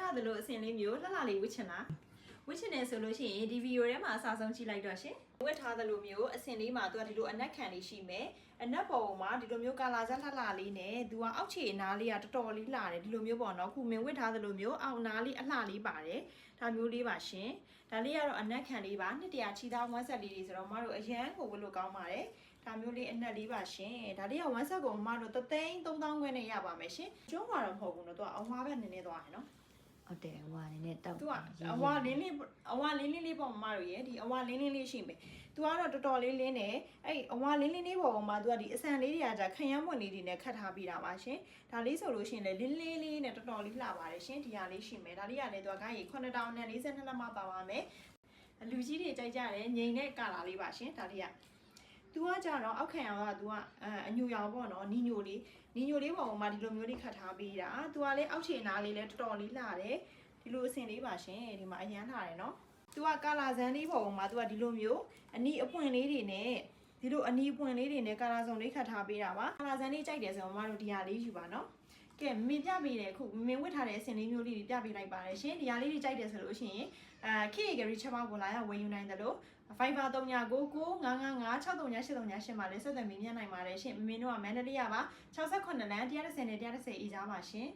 ထားတယ်လို့အစင်လေးမျိုးလှလှလေးဝစ်ချင်လားဝစ်ချင်တယ်ဆိုလို့ရှိရင်ဒီဗီဒီယိုထဲမှာအစားဆုံးကြည့်လိုက်တော့ရှင်ဝစ်ထားတယ်လို့မျိုးအစင်လေးမှာသူကဒီလိုအနက်ခံလေးရှိမယ်အနက်ပေါ်မှာဒီလိုမျိုးကာလာဆက်လှလှလေးနဲ့သူကအောက်ခြေအနားလေးကတော်တော်လေးလှတယ်ဒီလိုမျိုးပေါ့နော်ခုမင်းဝစ်ထားတယ်လို့မျိုးအောက်နားလေးအလှလေးပါတယ်ဒါမျိုးလေးပါရှင်ဒါလေးကတော့အနက်ခံလေးပါနှစ်တရာချီသားဝမ်းဆက်လေးတွေဆိုတော့မတို့အရန်ကိုဝစ်လို့ကောင်းပါတယ်ဒါမျိုးလေးအနက်လေးပါရှင်ဒါလေးကဝမ်းဆက်ကိုမတို့3,300ခွဲနဲ့ရပါမယ်ရှင်ကျုံးမှာတော့မဟုတ်ဘူးနော်သူကအဝါပဲနည်းနည်းသွားရနော်ဟုတ်တယ်အဝါနဲ့တောက်သူကအဝါလင်းလေးပေါ့မတို့ရဲ့ဒီအဝါလင်းလေးရှိမယ်သူကတော့တော်တော်လေးလင်းတယ်အဲ့အဝါလင်းလေးပေါ်မှာသူကဒီအဆန်လေးတွေကကြာခရမ်းမွန်လေးတွေနဲ့ခတ်ထားပြီးတာပါရှင်ဒါလေးဆိုလို့ရှိရင်လေလင်းလေးနဲ့တော်တော်လေးလှပါတယ်ရှင်ဒီဟာလေးရှိမယ်ဒါလေးကလည်းသူကခိုင်း9000နဲ့42လက်မှပါပါမယ်လူကြီးတွေကြိုက်ကြတယ်ငိန်တဲ့ကာလာလေးပါရှင်ဒါလေးကသူကကြတော့အောက်ခံရောကသူကအညူရောင်ပေါ့နော်နီညိုလေးပေါ်မှာဒီလိုမျိုးလေးခတ်ထားပြီးတာသူကလည်းအောက်ခြေနားလေးလည်းတော်တော်လေးလှတယ်ဒီလိုအဆင်လေးပါရှင်ဒီမှာအရန်လှတယ်နော်သူကကာလာဇန်လေးပေါ်မှာသူကဒီလိုမျိုးအနီအပွင့်လေးတွေနဲ့ဒီလိုအနီအပွင့်လေးတွေနဲ့ကာလာစုံလေးခတ်ထားပေးတာပါကာလာဇန်လေးကြိုက်တယ်ဆိုတော့မတို့ဒီဟာလေးယူပါနော်ကဲမင်းပြပေးတယ်အခုမင်းဝတ်ထားတဲ့အစင်လေးမျိုးလေးတွေပြပေးလိုက်ပါတယ်ရှင်ဒီဟာလေးတွေကြိုက်တယ်ဆိုလို့ရှိရင်ခေဂရီချက်ပေါက်ကိုလာရဝယ်ယူနိုင်တယ်လို့ Fiverr 3999533838မှာလည်းဆက်သွယ်မေးမြန်းနိုင်ပါတယ်ရှင်မင်းတို့ကမန္တလေးရပါ68လမ်း130နဲ့130အေးကြားပါရှင်